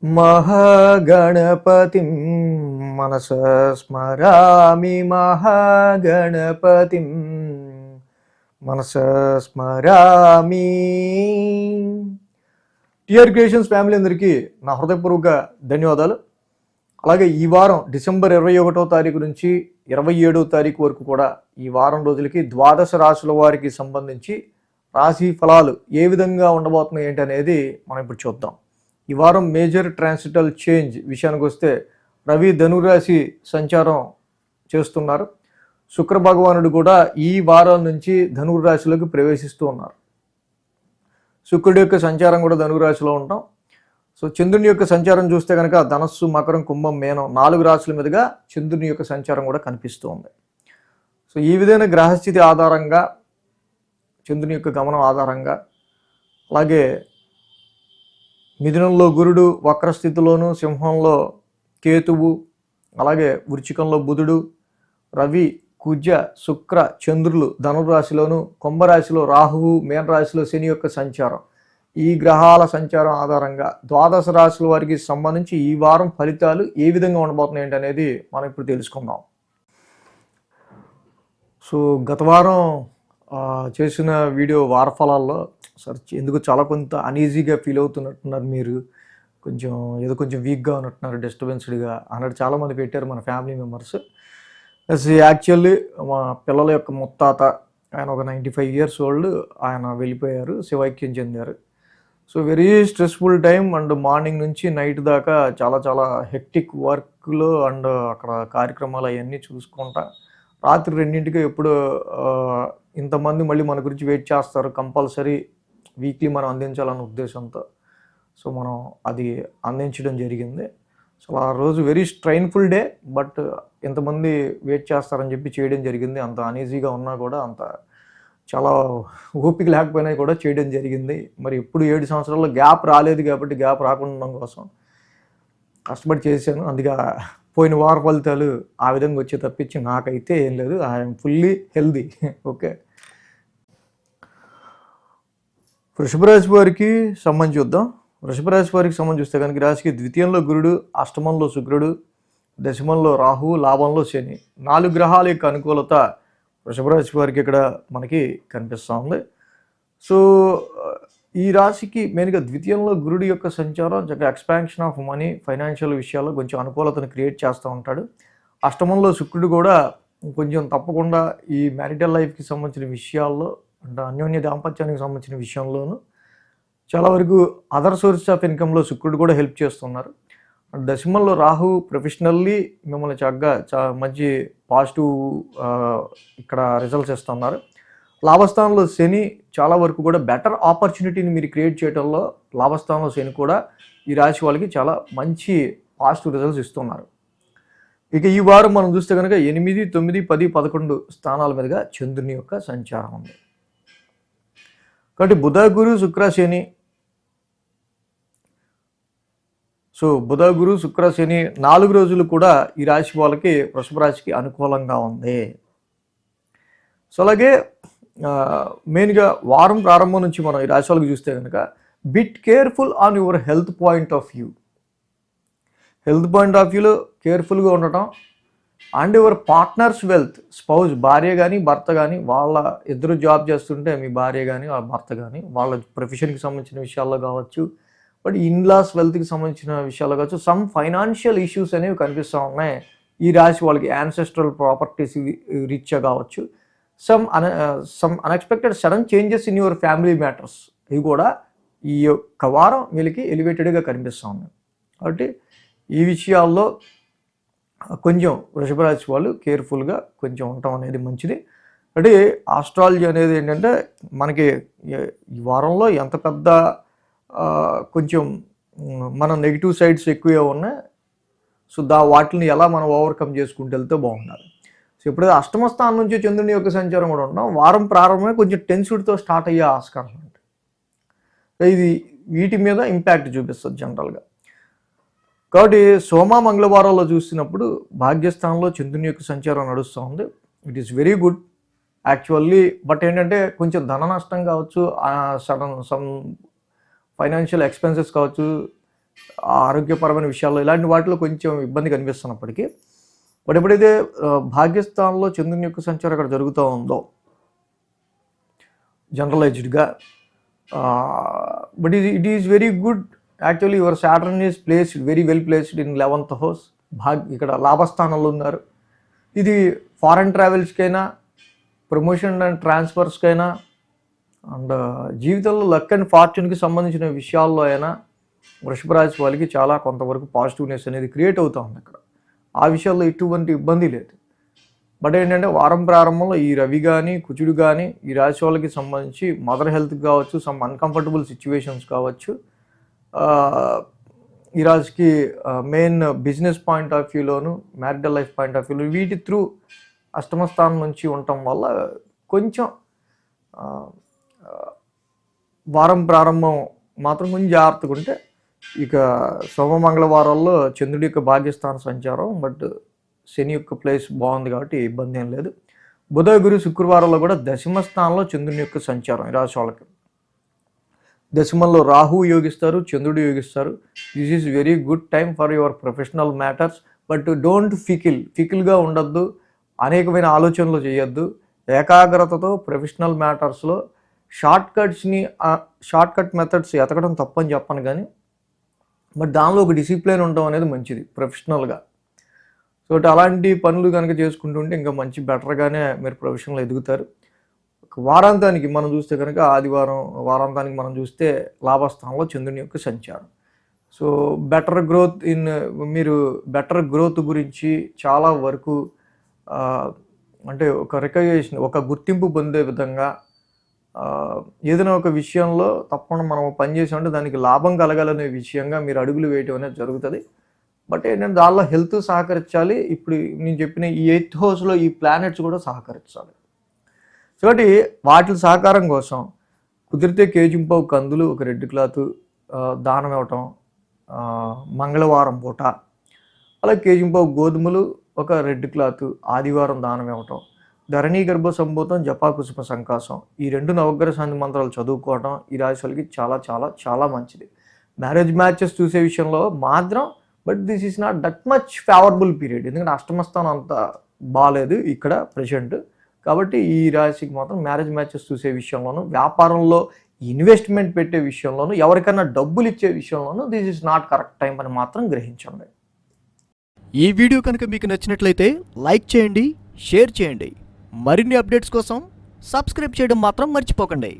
మహాగణపతిం మనసా స్మరామి మహాగణపతిం మనసా స్మరామి. TR creations family అందరికీ నా హృదయపూర్వక ధన్యవాదాలు. అలాగే ఈ వారం డిసెంబర్ 21వ తారీఖు నుంచి 27వ తారీఖు వరకు కూడా ఈ వారం రోజులకి ద్వాదశ రాశుల వారికి సంబంధించి రాశి ఫలాలు ఏ విధంగా ఉండబోతున్నాయి ఏంటి అనేది మనం ఇప్పుడు చూద్దాం. ఈ వారం మేజర్ ట్రాన్సిటల్ చేంజ్ విషయానికి వస్తే రవి ధనురాశి సంచారం చేస్తున్నారు. శుక్ర భగవానుడు కూడా ఈ వారం నుంచి ధనురాశిలోకి ప్రవేశిస్తూ ఉన్నారు. శుక్రుడి యొక్క సంచారం కూడా ధనురాశిలో ఉంటాం. సో చంద్రుని యొక్క సంచారం చూస్తే కనుక ధనస్సు, మకరం, కుంభం, మేనం 4 రాశుల మీదుగా చంద్రుని యొక్క సంచారం కూడా కనిపిస్తూ ఉంది. సో ఈ విధమైన గ్రహస్థితి ఆధారంగా, చంద్రుని యొక్క గమనం ఆధారంగా, అలాగే మిథునంలో గురుడు వక్రస్థితిలోను, సింహంలో కేతువు, అలాగే వృచ్చికంలో బుధుడు, రవి, కుజ, శుక్ర, చంద్రులు ధనురాశిలోను, కుంభరాశిలో రాహువు, మీనరాశిలో శని యొక్క సంచారం, ఈ గ్రహాల సంచారం ఆధారంగా ద్వాదశ రాశుల వారికి సంబంధించి ఈ వారం ఫలితాలు ఏ విధంగా ఉండబోతున్నాయి అనేది మనం ఇప్పుడు తెలుసుకుందాం. సో గత వారం చేసిన వీడియో వార ఫలాల్లో ఎందుకు చాలా కొంత అనీజీగా ఫీల్ అవుతున్నట్టున్నారు, మీరు కొంచెం వీక్గా ఉన్నట్టున్నారు, డిస్టర్బెన్స్డ్గా అన్నట్టు చాలామంది పెట్టారు మన ఫ్యామిలీ మెంబర్స్. యాక్చువల్లీ మా పిల్లల యొక్క ముత్తాత ఆయన ఒక 95 years ఓల్డ్, ఆయన వెళ్ళిపోయారు, శివైక్యం చెందారు. So very stressful time and morning నుంచి నైట్ దాకా చాలా హెక్టిక్ వర్క్లో అండ్ అక్కడ కార్యక్రమాలు అవన్నీ చూసుకుంటా రాత్రి 2ంటికి ఎప్పుడు ఇంతమంది మళ్ళీ మన గురించి వెయిట్ చేస్తారు, కంపల్సరీ వీక్లీ మనం అందించాలన్న ఉద్దేశంతో సో మనం అది అందించడం జరిగింది. సో ఆ రోజు వెరీ స్ట్రైన్ఫుల్ డే, బట్ ఇంతమంది వెయిట్ చేస్తారని చెప్పి చేయడం జరిగింది. అంత అనీజీగా ఉన్నా కూడా, అంత చాలా ఓపిక లేకపోయినా కూడా చేయడం జరిగింది. మరి ఎప్పుడు 7 సంవత్సరాల్లో గ్యాప్ రాలేదు కాబట్టి గ్యాప్ రాకుండా ఉండడం కోసం కష్టపడి చేశాను. అందుకే పోయిన వార ఫలితాలు ఆ విధంగా వచ్చే తప్పించి నాకైతే ఏం లేదు. I'm fully healthy. ఓకే, వృషభ రాశి వారికి సంబంధించి చూద్దాం. వృషభ రాశి వారికి సంబంధించి చూస్తే కనుక రాశికి ద్వితీయంలో గురుడు, అష్టమంలో శుక్రుడు, దశమంలో రాహువు, లాభంలో శని, 4 గ్రహాల యొక్క అనుకూలత వృషభ రాశి వారికి ఇక్కడ మనకి కనిపిస్తూ ఉంది. సో ఈ రాశికి మెయిన్గా ద్వితీయంలో గురుడి యొక్క సంచారం చక్కగా ఎక్స్పాన్షన్ ఆఫ్ మనీ, ఫైనాన్షియల్ విషయాల్లో కొంచెం అనుకూలతను క్రియేట్ చేస్తూ ఉంటాడు. అష్టమంలో శుక్రుడు కూడా కొంచెం తప్పకుండా ఈ మ్యారిటల్ లైఫ్కి సంబంధించిన విషయాల్లో అంటే అన్యోన్య దాంపత్యానికి సంబంధించిన విషయంలోనూ చాలా వరకు అదర్ సోర్స్ ఆఫ్ ఇన్కమ్లో శుక్రుడు కూడా హెల్ప్ చేస్తున్నారు. దశమంలో రాహు ప్రొఫెషనల్లీ మిమ్మల్ని చక్కగా మంచి పాజిటివ్ ఇక్కడ రిజల్ట్స్ ఇస్తున్నారు. లాభస్థానంలో శని చాలా వరకు కూడా బెటర్ ఆపర్చునిటీని మీరు క్రియేట్ చేయడంలో లాభస్థానంలో శని కూడా ఈ రాశి వాళ్ళకి చాలా మంచి పాజిటివ్ రిజల్ట్స్ ఇస్తున్నారు. ఇక ఈ వారం మనం చూస్తే కనుక 8, 9, 10, 11 స్థానాల మీదుగా చంద్రుని యొక్క సంచారం ఉంది. కాబట్టి బుధ, గురు, శుక్ర, శని, సో బుధ, గురు, శుక్ర, శని 4 రోజులు కూడా ఈ రాశి వాళ్ళకి వృషభ రాశికి అనుకూలంగా ఉంది. సో అలాగే మెయిన్గా వారం ప్రారంభం నుంచి మనం ఈ రాశి వాళ్ళకి చూస్తే కనుక bit careful on your health point of వ్యూలో కేర్ఫుల్గా ఉండటం and your partners wealth, spouse, భార్య కానీ భర్త కానీ, వాళ్ళ ఇద్దరు జాబ్ చేస్తుంటే మీ భార్య కానీ వాళ్ళ భర్త కానీ వాళ్ళ ప్రొఫెషన్కి సంబంధించిన విషయాల్లో కావచ్చు, బట్ ఇన్లాస్ వెల్త్కి సంబంధించిన విషయాల్లో కావచ్చు, సమ్ ఫైనాన్షియల్ ఇష్యూస్ అనేవి కనిపిస్తూ ఉన్నాయి ఈ రాశి వాళ్ళకి. యాన్సెస్ట్రల్ ప్రాపర్టీస్ రీత్యా కావచ్చు, some unexpected sudden changes in your family matters, ఇవి కూడా ఈ యొక్క వారం వీళ్ళకి ఎలివేటెడ్గా కనిపిస్తూ ఉన్నాయి. కాబట్టి ఈ విషయాల్లో కొంచెం వృషభ రాశి వాళ్ళు కేర్ఫుల్గా కొంచెం ఉండటం అనేది మంచిది. అంటే ఆస్ట్రాలజీ అనేది ఏంటంటే మనకి ఈ వారంలో ఎంత పెద్ద కొంచెం మన నెగిటివ్ సైడ్స్ ఎక్కువే ఉన్నాయి. సో వాటిని ఎలా మనం ఓవర్కమ్ చేసుకుంటూ వెళ్తే బాగుండాలి. సో ఎప్పుడైతే అష్టమ స్థానం నుంచి చంద్రుని యొక్క సంచారం కూడా ఉంటాం, వారం ప్రారంభమే కొంచెం టెన్సిడ్తో స్టార్ట్ అయ్యే ఆస్కారం ఉంటుంది. ఇది వీటి మీద ఇంపాక్ట్ చూపిస్తుంది జనరల్గా. కాబట్టి సోమ, మంగళవారాల్లో చూసినప్పుడు భాగ్యస్థానంలో చంద్రుని యొక్క సంచారం నడుస్తూ ఉంది. It is very good actually. But ఏంటంటే కొంచెం ధన నష్టం కావచ్చు, సడన్ సమ్ ఫైనాన్షియల్ ఎక్స్పెన్సెస్ కావచ్చు, ఆరోగ్యపరమైన విషయాల్లో ఇలాంటి వాటిలో కొంచెం ఇబ్బంది కనిపిస్తున్నప్పటికీ, బట్ ఎప్పుడైతే భాగ్యస్థానంలో చంద్రుని యొక్క సంచారం అక్కడ జరుగుతూ ఉందో జనరలైజ్డ్గా, but it is very good. Actually your Saturn is placed very well placed in 11th house. ఇక్కడ లాభస్థానంలో ఉన్నారు. ఇది ఫారెన్ ట్రావెల్స్కైనా, ప్రమోషన్ అండ్ ట్రాన్స్ఫర్స్కైనా, అండ్ జీవితంలో లక్ అండ్ ఫార్చ్యూన్కి సంబంధించిన విషయాల్లో అయినా వృషభ రాశి వాళ్ళకి చాలా కొంతవరకు పాజిటివ్నెస్ అనేది క్రియేట్ అవుతూ ఉంది అక్కడ. ఆ విషయాల్లో ఎటువంటి ఇబ్బంది లేదు. బట్ ఏంటంటే వారం ప్రారంభంలో ఈ రవి కానీ కుజుడు కానీ ఈ రాశి వాళ్ళకి సంబంధించి మదర్ హెల్త్కి కావచ్చు, సమ్ అన్కంఫర్టబుల్ సిచ్యువేషన్స్ కావచ్చు, ఈ రాశికి మెయిన్ బిజినెస్ పాయింట్ ఆఫ్ వ్యూలోను, మ్యారిటల్ లైఫ్ పాయింట్ ఆఫ్ వ్యూలో వీటి త్రూ అష్టమ స్థానం నుంచి ఉండటం వల్ల కొంచెం వారం ప్రారంభం మాత్రం కొంచెం జాగ్రత్తగా ఉంటే, ఇక సోమ మంగళవారాల్లో చంద్రుడి యొక్క భాగ్యస్థాన సంచారం, బట్ శని యొక్క ప్లేస్ బాగుంది కాబట్టి ఇబ్బంది ఏం లేదు. బుధ గురు శుక్రవారంలో కూడా దశమ స్థానంలో చంద్రుని యొక్క సంచారం ఈ రాశి వాళ్ళకి. దశమంలో రాహు యోగిస్తారు, చంద్రుడు యోగిస్తారు. This is very good time for your professional matters. But don't ఫికిల్గా ఉండొద్దు, అనేకమైన ఆలోచనలు చేయొద్దు. ఏకాగ్రతతో ప్రొఫెషనల్ మ్యాటర్స్లో షార్ట్ కట్ మెథడ్స్ ఎతకడం తప్పని చెప్పను, కానీ బట్ దానిలో ఒక డిసిప్లిన్ ఉండడం అనేది మంచిది ప్రొఫెషనల్గా. సో అలాంటి పనులు కనుక చేసుకుంటుంటే ఇంకా మంచి బెటర్గానే మీరు ప్రొఫెషనల్ ఎదుగుతారు. వారాంతానికి మనం చూస్తే కనుక వారాంతానికి మనం చూస్తే లాభస్థానంలో చంద్రుని యొక్క సంచారం. సో బెటర్ గ్రోత్ గురించి చాలా వరకు అంటే ఒక రికగ్నిషన్, ఒక గుర్తింపు పొందే విధంగా ఏదైనా ఒక విషయంలో తప్పకుండా మనం పనిచేసామంటే దానికి లాభం కలగాలనే విషయంగా మీరు అడుగులు వేయటం అనేది జరుగుతుంది. బట్ ఏంటంటే దానిలో హెల్త్ సహకరించాలి. ఇప్పుడు నేను చెప్పిన ఈ 8th హౌస్లో ఈ ప్లానెట్స్ కూడా సహకరించాలి. కాబట్టి వాటి సహకారం కోసం కుదిరితే కేజింపావు కందులు, ఒక రెడ్ క్లాత్ దానం ఇవ్వటం మంగళవారం పూట, అలా కేజింపావు గోధుమలు, ఒక రెడ్ క్లాత్ ఆదివారం దానం ఇవ్వటం, ధరణీ గర్భ సంభూతం, జపా కుసుమ సంకాసం, ఈ 2 నవగ్రహ శాంతి మంత్రాలు చదువుకోవటం ఈ రాశి వాళ్ళకి చాలా చాలా చాలా మంచిది. మ్యారేజ్ మ్యాచెస్ చూసే విషయంలో మాత్రం, but this is not that much favourable period, ఎందుకంటే అష్టమస్థానం అంత బాగాలేదు ఇక్కడ ప్రజెంట్. కాబట్టి ఈ రాశికి మాత్రం మ్యారేజ్ మ్యాచెస్ చూసే విషయంలోనూ, వ్యాపారంలో ఇన్వెస్ట్మెంట్ పెట్టే విషయంలోనూ, ఎవరికైనా డబ్బులు ఇచ్చే విషయంలోనూ this is not correct time అని మాత్రం గ్రహించండి. ఈ వీడియో కనుక మీకు నచ్చినట్లయితే లైక్ చేయండి, షేర్ చేయండి. మరిన్ని అప్డేట్స్ కోసం సబ్స్క్రైబ్ చేయడం మాత్రం మర్చిపోకండి.